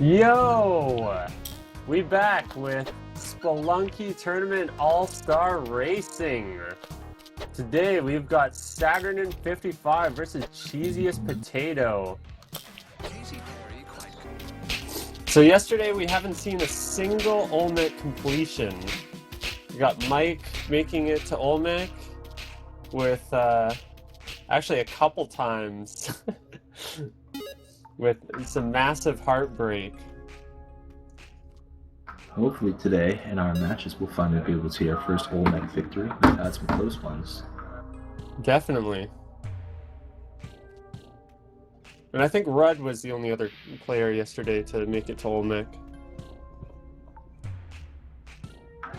Yo! We back with Spelunky Tournament All-Star Racing. Today we've got saturnin55 versus CheesiestPotato. So yesterday we haven't seen a single Olmec completion. We got Mike making it to Olmec with actually a couple times with some massive heartbreak. Hopefully today in our matches we'll finally be able to see our first Olmec victory. We've had some close ones. Definitely. And I think Rudd was the only other player yesterday to make it to Olmec.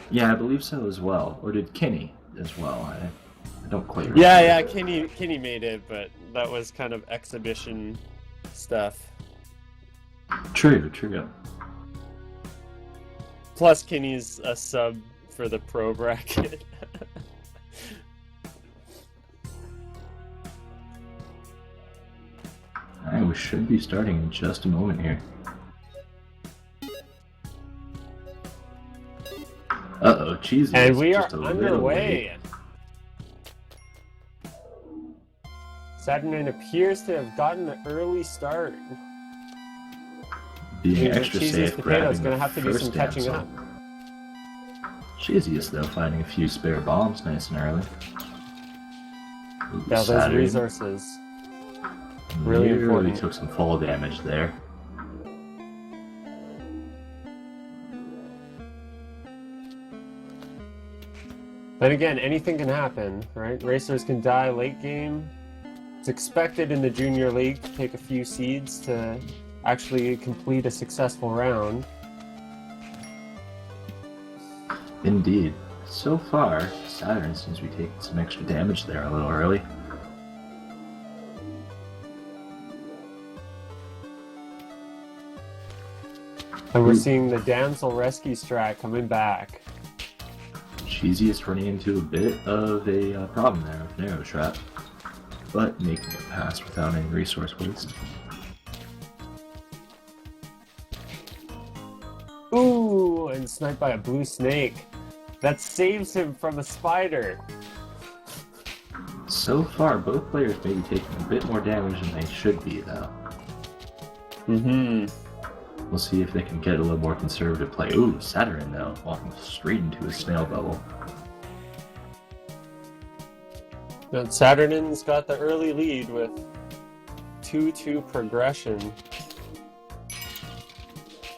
Yeah, I believe so as well. Or did Kenny as well? I don't quite remember. Yeah, Kenny made it, but that was kind of exhibition stuff. True. Plus Kenny's a sub for the pro bracket. Alright, we should be starting in just a moment here. Uh-oh, Cheesy. And we are underway. Saturnin appears to have gotten an early start. Being extra safe, CheesiestPotato going to have to do some catching up. Cheesiest, though, finding a few spare bombs nice and early. Ooh, Yeah, those resources. Really important. Took some fall damage there. Then again, anything can happen, right? Racers can die late game. It's expected in the junior league to take a few seeds to actually complete a successful round. Indeed. So far, Saturn seems to be taking some extra damage there a little early. And we're seeing the damsel rescue strat coming back. Cheesiest running into a bit of a problem there with Narrow Trap, but making it past without any resource waste. Ooh, and sniped by a blue snake. That saves him from a spider. So far, both players may be taking a bit more damage than they should be, though. We'll see if they can get a little more conservative play. Ooh, Saturn, though, walking straight into a snail bubble. And Saturnin's got the early lead with 2-2 progression.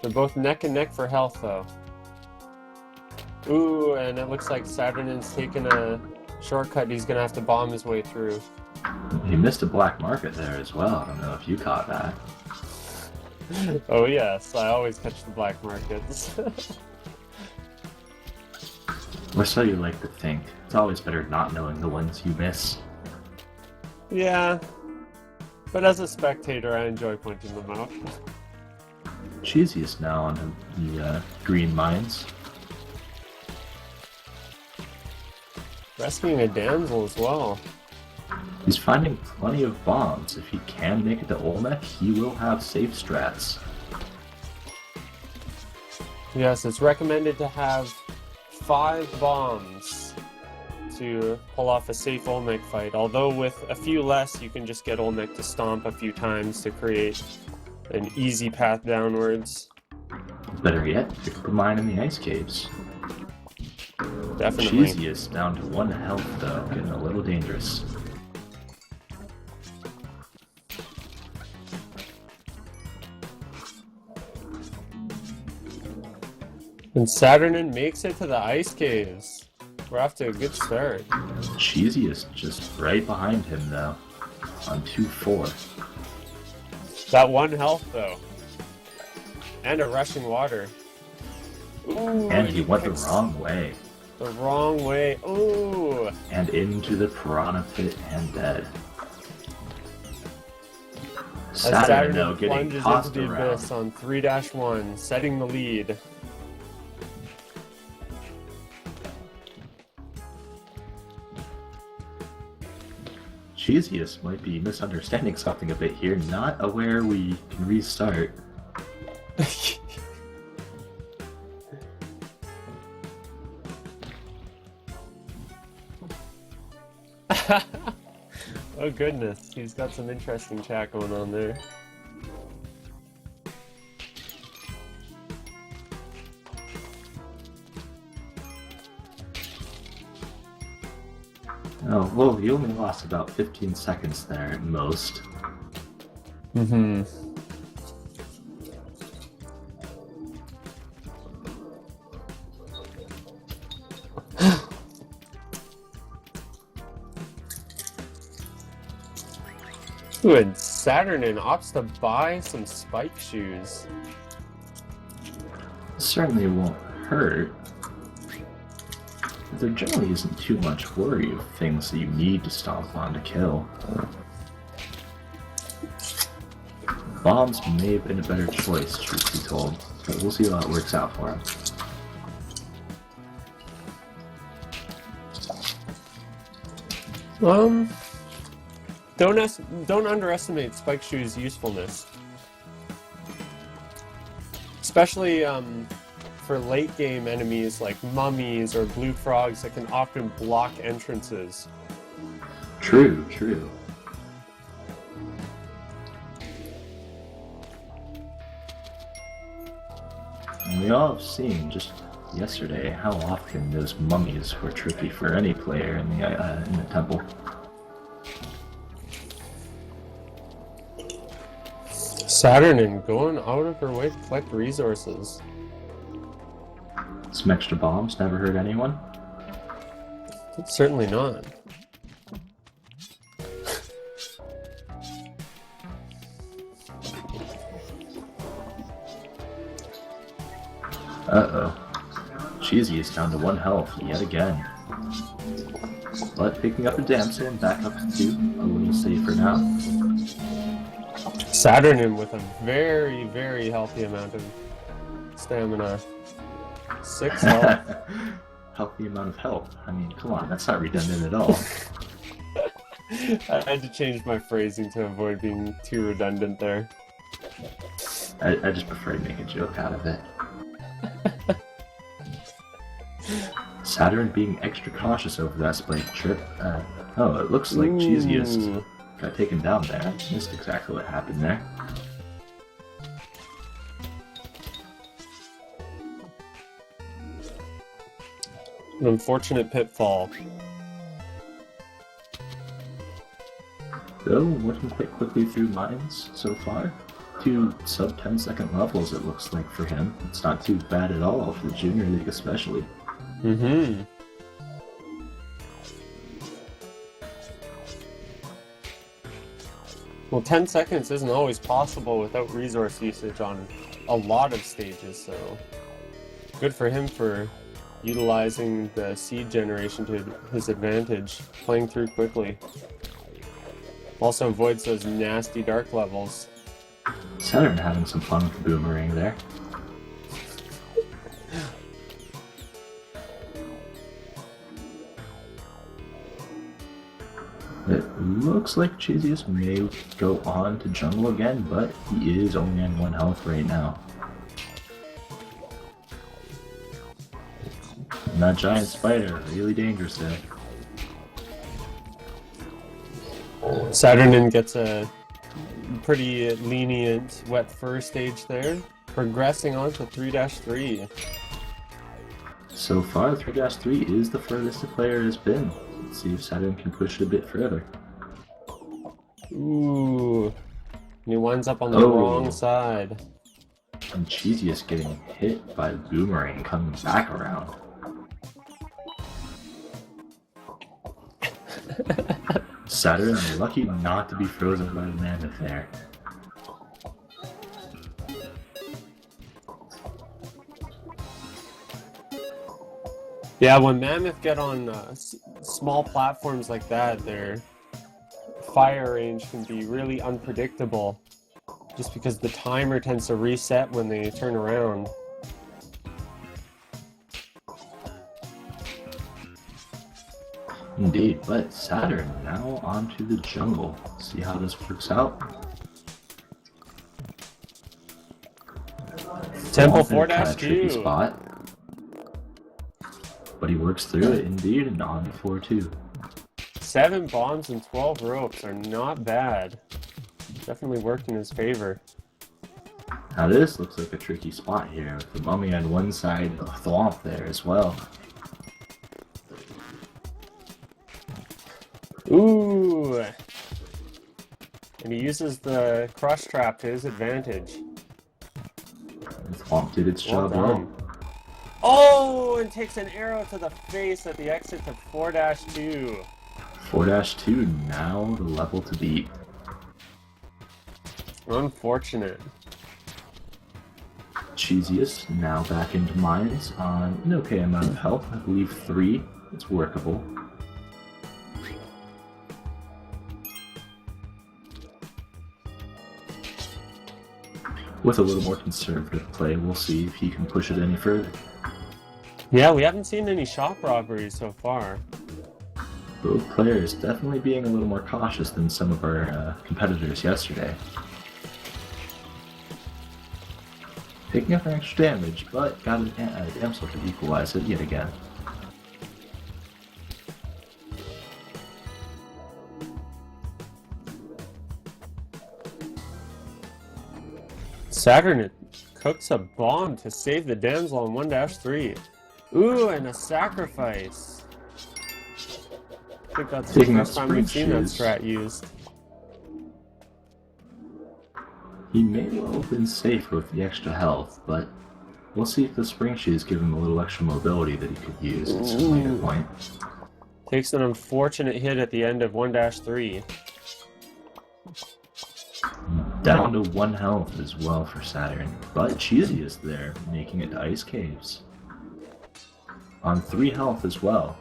They're both neck and neck for health, though. Ooh, and it looks like Saturnin's taking a shortcut he's going to have to bomb his way through. He missed a black market there as well. I don't know if you caught that. Oh yes, I always catch the black markets. Or so you like to think. It's always better not knowing the ones you miss. Yeah, but as a spectator, I enjoy pointing them out. Cheesiest now on the green mines. Rescuing a damsel as well. He's finding plenty of bombs. If he can make it to Olmec, he will have safe strats. Yes, it's recommended to have 5 bombs to pull off a safe Olmec fight. Although with a few less, you can just get Olmec to stomp a few times to create an easy path downwards. Better yet, pick up a mine in the ice caves. Definitely. Cheesiest down to 1 health though, getting a little dangerous. And Saturnin makes it to the ice caves. We're off to a good start. Cheesiest just right behind him though, on 2-4. That 1 health though. And a rushing water. Ooh, And he went the wrong way. The wrong way. Ooh. And into the piranha pit and dead. Saturn though getting plunges tossed into the around. abyss on 3-1, setting the lead. Cheesiest might be misunderstanding something a bit here, not aware we can restart. Oh goodness, he's got some interesting chat going on there. Oh, well, you only lost about 15 seconds there at most. Mm-hmm. Ooh, and Saturnin opts to buy some spike shoes. Certainly won't hurt. There generally isn't too much worry of things that you need to stomp on to kill. Bombs may have been a better choice, truth be told, but we'll see how it works out for him. Don't underestimate Spike Shoe's usefulness. Especially, for late game enemies like mummies or blue frogs that can often block entrances. True, true. And we all have seen just yesterday how often those mummies were tricky for any player in the temple. Saturnin going out of her way to collect resources. Some extra bombs never hurt anyone. Certainly not. Uh-oh. Cheesy is down to 1 health yet again. But picking up a damsel and back up to 2, a little safer now. Saturnin with a very, very healthy amount of stamina. 6 health. Healthy amount of health. I mean, come on, that's not redundant at all. I had to change my phrasing to avoid being too redundant there. I just prefer to make a joke out of it. Saturn being extra cautious over that spike trip. Oh, it looks like Cheesiest got taken down there. I missed exactly what happened there. An unfortunate pitfall. Though, working quite quickly through mines so far. 2 sub 10-second levels it looks like for him. It's not too bad at all for the Junior League especially. Mm-hmm. Well, 10 seconds isn't always possible without resource usage on a lot of stages, so good for him for utilizing the seed generation to his advantage, playing through quickly. Also avoids those nasty dark levels. Saturn having some fun with the boomerang there. It looks like Cheesiest may go on to jungle again, but he is only on 1 health right now. And that giant spider, really dangerous there. Saturnin gets a pretty lenient wet fur stage there, progressing on to 3-3. So far, 3-3 is the furthest the player has been. Let's see if Saturn can push it a bit further. Ooh, and he winds up on the wrong side. And Cheesiest getting hit by the boomerang coming back around. Saturn lucky not to be frozen by the mammoth there. Yeah, when mammoth get on small platforms like that, their fire range can be really unpredictable, just because the timer tends to reset when they turn around. Indeed, but Saturn now onto the jungle. See how this works out. Temple Kind of tricky 4-2. spot. But he works through it indeed and on to 4-2. 7 bombs and 12 ropes are not bad. Definitely worked in his favor. Now this looks like a tricky spot here, with the mummy on one side, the thwomp there as well. Ooh! And he uses the crush trap to his advantage. The thwomp did its job well. Oh! And takes an arrow to the face at the exit to 4-2. 4-2, now the level to beat. Unfortunate. Cheesiest now back into mines on an okay amount of health, I believe 3. It's workable. With a little more conservative play, we'll see if he can push it any further. Yeah, we haven't seen any shop robberies so far. Both players definitely being a little more cautious than some of our competitors yesterday. Picking up an extra damage, but got a damsel to equalize it yet again. Saturn cooks a bomb to save the damsel on 1-3. Ooh, and a sacrifice. I think that's the first time we've seen that strat used. He may well have been safe with the extra health, but we'll see if the spring shoes give him a little extra mobility that he could use at some later point. Takes an unfortunate hit at the end of 1-3. Down to 1 health as well for Saturn, but Cheesiest there, making it to Ice Caves. On 3 health as well.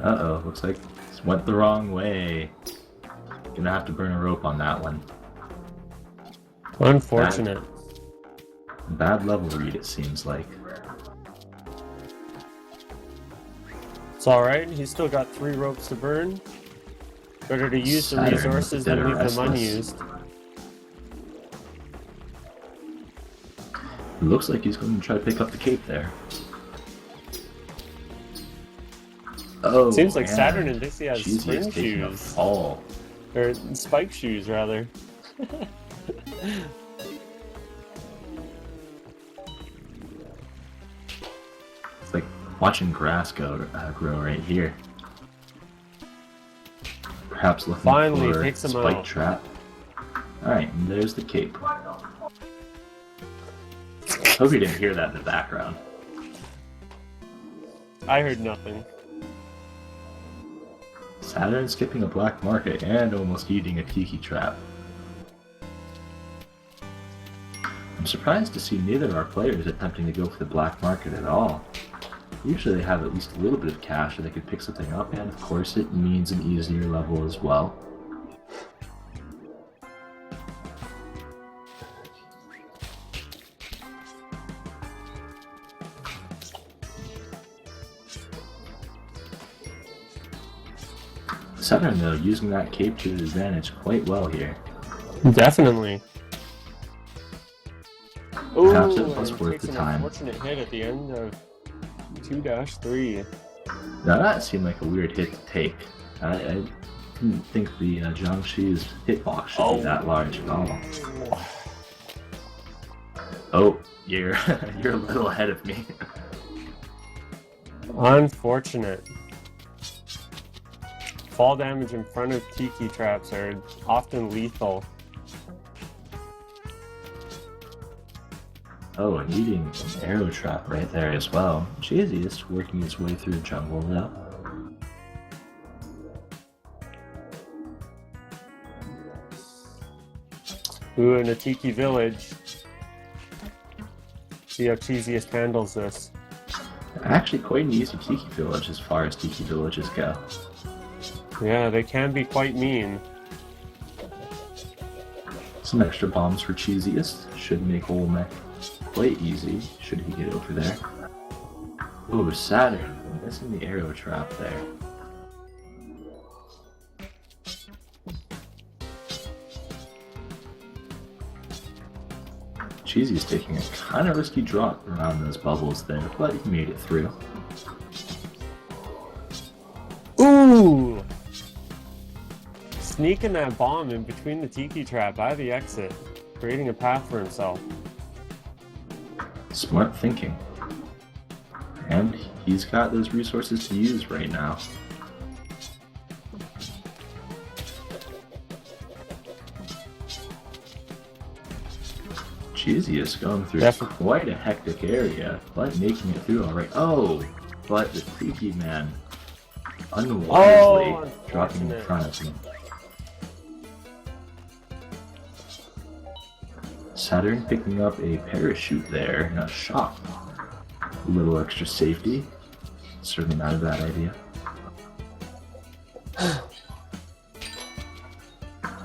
Uh-oh, looks like this went the wrong way. Gonna have to burn a rope on that one. Unfortunate. Bad level read, it seems like. It's alright, he's still got 3 ropes to burn. Better to use the resources than leave them unused. It looks like he's going to try to pick up the cape there. Oh, seems like man. Saturn and Dixie has spring taking a shoes. fall. Or spike shoes, rather. It's like watching grass grow right here. Perhaps looking Finally, for a takes him spike out. trap. Alright, and there's the cape. Hope you didn't hear that in the background. I heard nothing. Saturn skipping a black market and almost eating a tiki trap. I'm surprised to see neither of our players attempting to go for the black market at all. Usually they have at least a little bit of cash so they could pick something up, and of course it means an easier level as well. Saturn, though, using that cape to his advantage quite well here. Definitely. Perhaps Ooh, it was worth the time. Unfortunate hit at the end of 2-3. Now that seemed like a weird hit to take. I didn't think the Jiangxi's hitbox should be that large at all. Oh, you're a little ahead of me. Unfortunate. Fall damage in front of tiki traps are often lethal. Oh, and eating an arrow trap right there as well. Cheesiest working his way through the jungle now. Ooh, in a tiki village. See how Cheesiest handles this. Actually quite an easy tiki village as far as tiki villages go. Yeah, they can be quite mean. Some extra bombs for Cheesiest should make Olmec quite easy, should he get over there. Oh, Saturn, missing the arrow trap there. Cheesie's taking a kind of risky drop around those bubbles there, but he made it through. Ooh! Sneaking that bomb in between the tiki trap by the exit, creating a path for himself. Smart thinking. And he's got those resources to use right now. Cheesy is going through quite a hectic area, but making it through alright. Oh, but the Creepy Man unwisely dropping in front of him. Saturn picking up a parachute there, and a shot. A little extra safety. Certainly not a bad idea.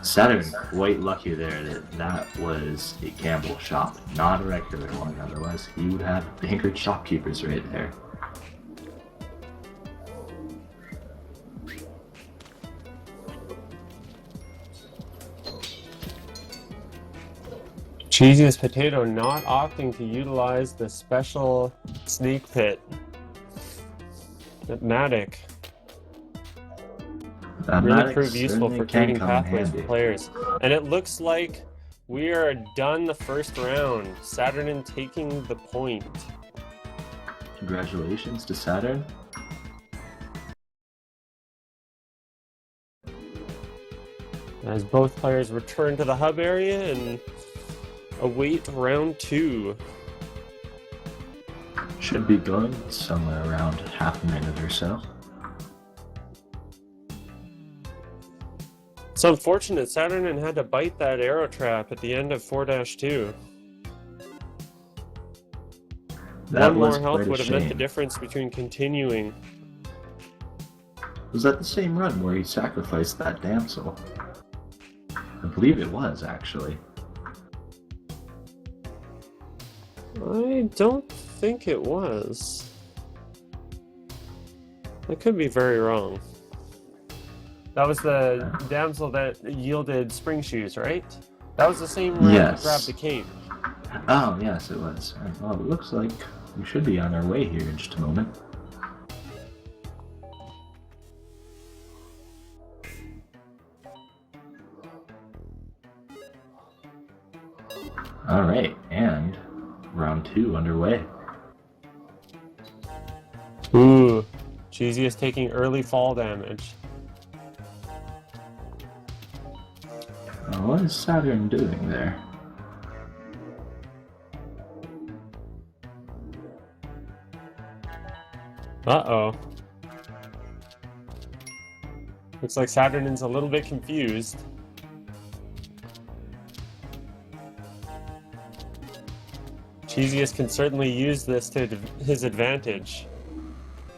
Saturn quite lucky there that that was a gamble shop, not a regular one. Otherwise, he would have anchored shopkeepers right there. CheesiestPotato not opting to utilize the special snake pit that Matic really proved useful for creating pathways for players. And it looks like we are done the first round. Saturnin taking the point. Congratulations to Saturn. As both players return to the hub area and await round 2. Should be going somewhere around half a minute or so. It's unfortunate Saturnin had to bite that arrow trap at the end of 4-2. One more health would have meant the difference between continuing. Was that the same run where he sacrificed that damsel? I believe it was, actually. I don't think it was. I could be very wrong. That was the damsel that yielded spring shoes, right? That was the same run that grabbed the cape. Oh, yes, it was. Well, it looks like we should be on our way here in just a moment. Alright, and round 2 underway. Ooh, Cheesy is taking early fall damage. What is Saturn doing there? Uh-oh. Looks like Saturnin's a little bit confused. Cheesiest can certainly use this to his advantage,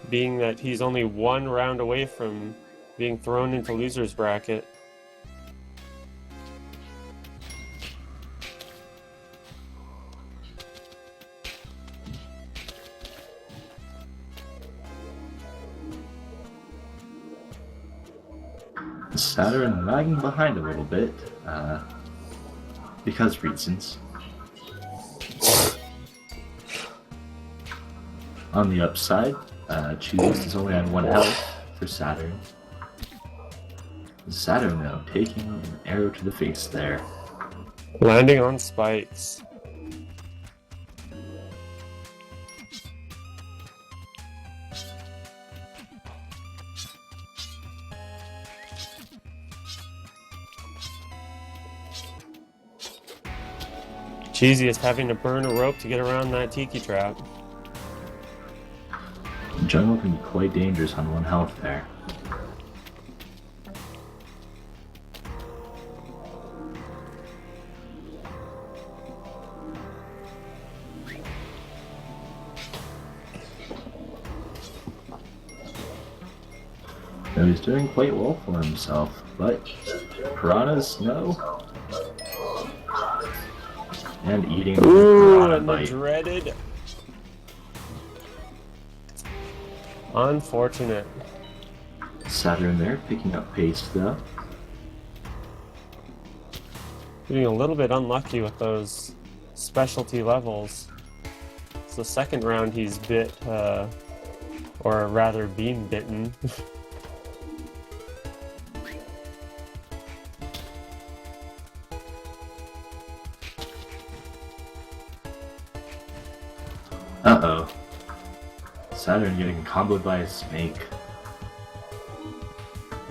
being that he's only one round away from being thrown into loser's bracket. Saturn lagging behind a little bit, because reasons. On the upside, Cheesiest is only on 1 health for Saturn. Saturn, though, taking an arrow to the face there. Landing on spikes. Cheesiest having to burn a rope to get around that tiki trap. Jungle can be quite dangerous on 1 health there. So he's doing quite well for himself, but piranhas, no. And eating and the dreaded. Unfortunate. Saturn there, picking up pace though. Getting a little bit unlucky with those specialty levels. It's the second round he's bit, or rather being bitten. Uh-oh. Saturn getting comboed by a snake.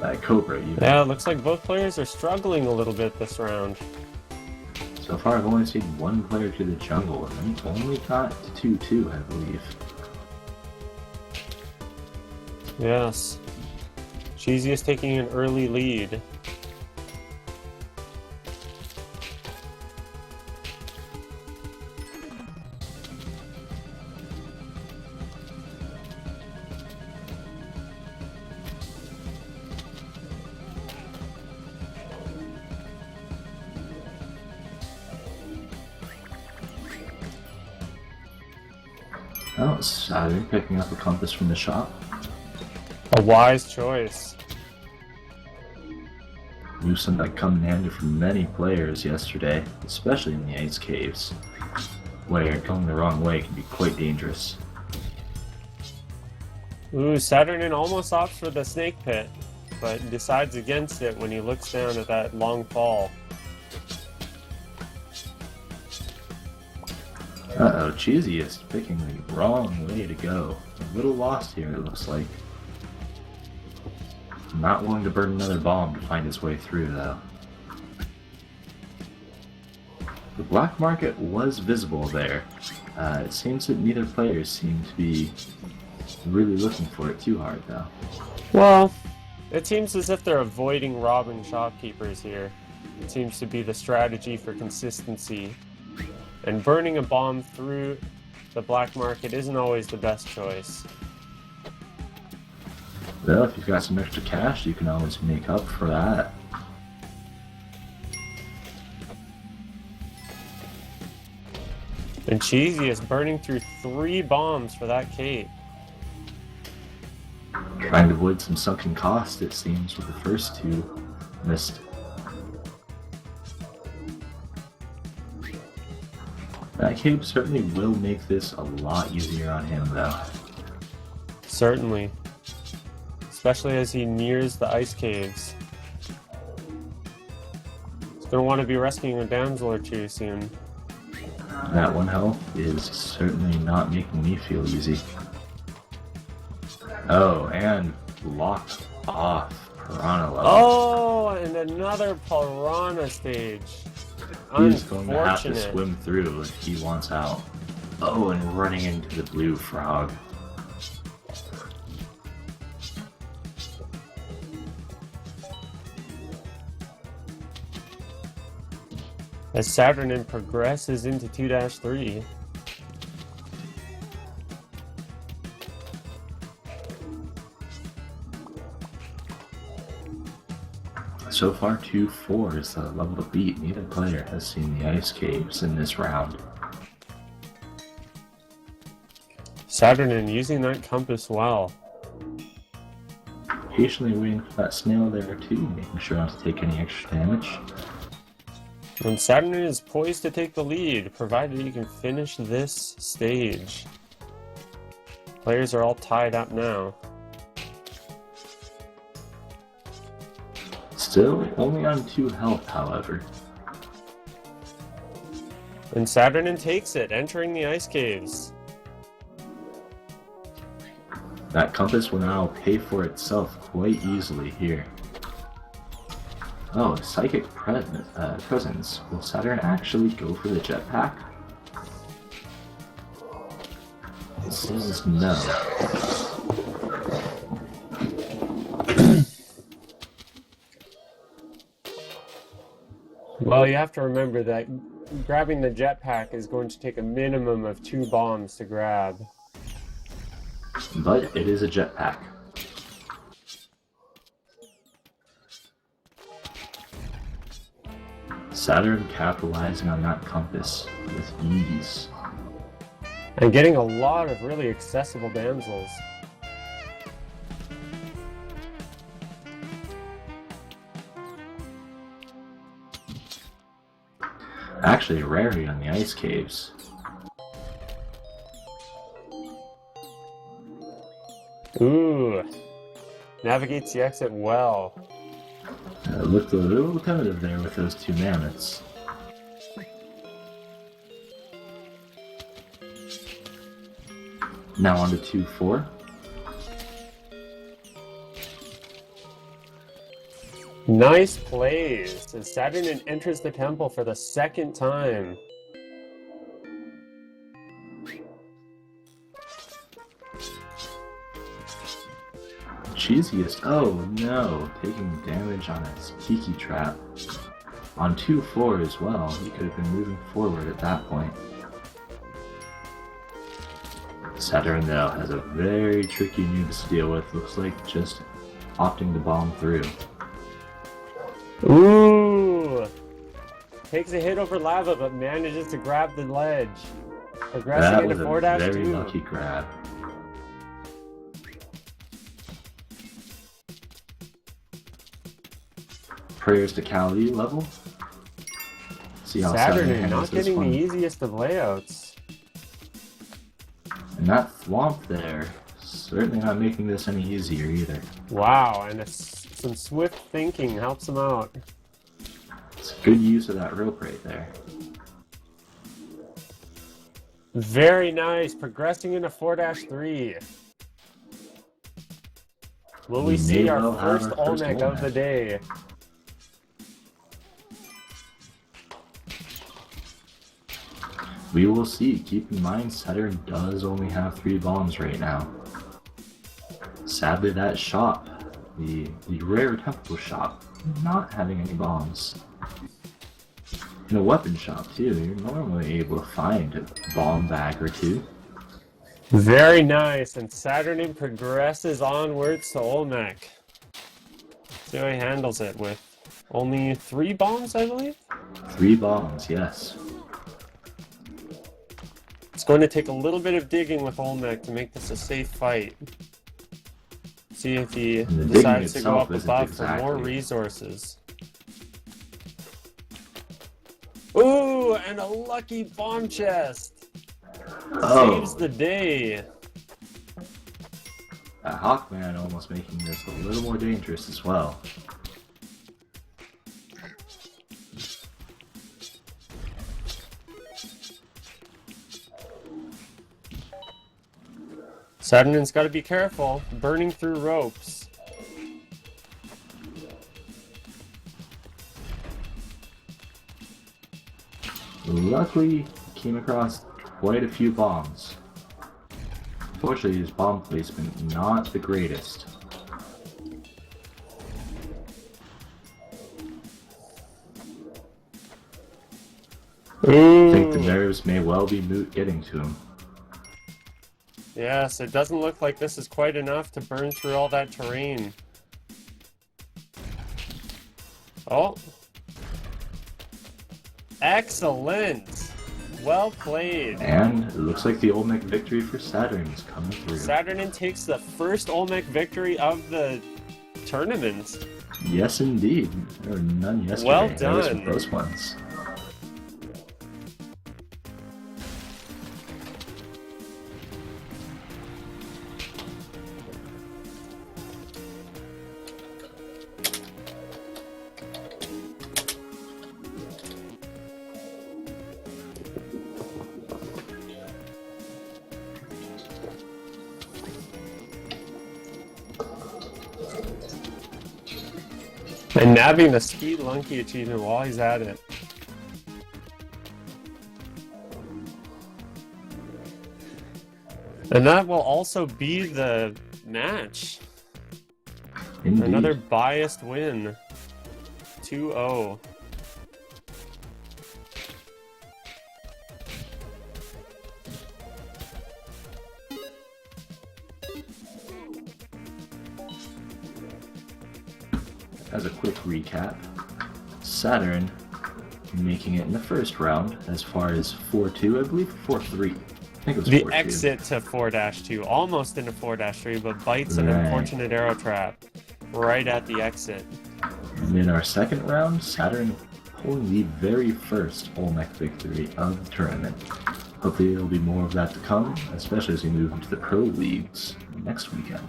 By a cobra, even. Yeah, it looks like both players are struggling a little bit this round. So far, I've only seen one player to the jungle, and he only got to 2-2, I believe. Yes. Cheesy is taking an early lead. Oh, Saturn picking up a compass from the shop. A wise choice. Movement that come in handy for many players yesterday, especially in the ice caves, where going the wrong way can be quite dangerous. Ooh, Saturnin almost opts for the snake pit, but decides against it when he looks down at that long fall. Uh-oh, Cheesiest picking the wrong way to go. A little lost here, it looks like. Not willing to burn another bomb to find his way through, though. The black market was visible there. It seems that neither player seemed to be really looking for it too hard, though. Well, it seems as if they're avoiding robbing shopkeepers here. It seems to be the strategy for consistency. And burning a bomb through the black market isn't always the best choice. Well, if you've got some extra cash, you can always make up for that. And Cheesy is burning through 3 bombs for that cape. Trying to avoid some sunken cost, it seems, with the first 2 missed. That cape certainly will make this a lot easier on him, though. Certainly. Especially as he nears the ice caves. He's going to want to be rescuing a damsel or 2 soon. That 1 health is certainly not making me feel easy. Oh, and locked off Piranha level. Oh, and another Piranha stage. He's going to have to Unfortunate. swim through if he wants out. Oh, and running into the blue frog. As Saturnin progresses into 2-3. So far, 2-4 is the level to beat. Neither player has seen the ice caves in this round. Saturnin using that compass well. Patiently waiting for that snail there too, making sure not to take any extra damage. And Saturnin is poised to take the lead, provided he can finish this stage. Players are all tied up now. Still only on 2 health, however. And Saturnin takes it, entering the ice caves. That compass will now pay for itself quite easily here. Oh, psychic presence. Will Saturn actually go for the jetpack? It says no. Well, you have to remember that grabbing the jetpack is going to take a minimum of 2 bombs to grab. But it is a jetpack. Saturn capitalizing on that compass with ease. And getting a lot of really accessible damsels. Actually, a rarity on the ice caves. Ooh. Navigates the exit well. Looked a little repetitive there with those two mammoths. Now on to 2-4. Nice plays. And Saturnin enters the temple for the second time. Cheesiest, oh no, taking damage on his Kiki trap. On 2-4 as well, he could have been moving forward at that point. Saturn though has a very tricky noobs to deal with, looks like just opting to bomb through. Ooh! Takes a hit over lava, but manages to grab the ledge. Progressing into 4-2. That was a very lucky grab. Prayers to Cali level. See how Saturnin handles not this getting one. the easiest of layouts. And that thwomp there, certainly not making this any easier either. Wow, and some swift thinking helps him out. It's good use of that rope right there. Very nice, progressing into 4-3. Will we see may our well have first our first Olmec of the Olmec. day? We will see. Keep in mind, Saturn does only have 3 bombs right now. Sadly, that shop, the rare temple shop, not having any bombs. In a weapon shop too, you're normally able to find a bomb bag or 2. Very nice, and Saturnin progresses onwards to Olmec. See how he handles it with only 3 bombs, I believe? 3 bombs, yes. It's going to take a little bit of digging with Olmec to make this a safe fight. See if he And the decides to digging go itself up isn't above for more exactly- resources. Ooh, and a lucky bomb chest! Oh, Saves the day! that Hawkman almost making this a little more dangerous as well. Saturnin's got to be careful, burning through ropes. Luckily, came across quite a few bombs. Fortunately, his bomb placement not the greatest. I think the nerves may well be moot getting to him. Yes, it doesn't look like this is quite enough to burn through all that terrain. Oh. Excellent! Well played. And it looks like the Olmec victory for Saturn is coming through. Saturnin takes the first Olmec victory of the tournament. Yes, indeed. There were none yesterday. Well There were some done. close ones. And nabbing the Spelunky achievement while he's at it. And that will also be the match. Indeed. Another biased win. 2-0. As a quick recap, Saturn making it in the first round as far as 4-2, I believe, 4-3. I think it was The 4-2. exit to 4-2, almost into 4-3, but bites an Right. unfortunate arrow trap right at the exit. And in our second round, Saturn pulling the very first Olmec victory of the tournament. Hopefully there will be more of that to come, especially as we move into the Pro Leagues next weekend.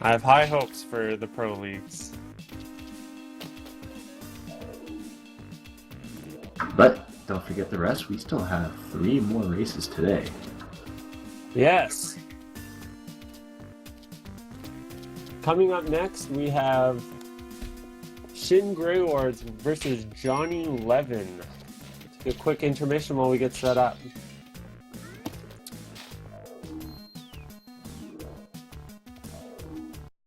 I have high hopes for the Pro Leagues. But don't forget the rest, we still have 3 more races today. Yes. Coming up next, we have Shin Greywards versus Johnny Levin. A quick intermission while we get set up.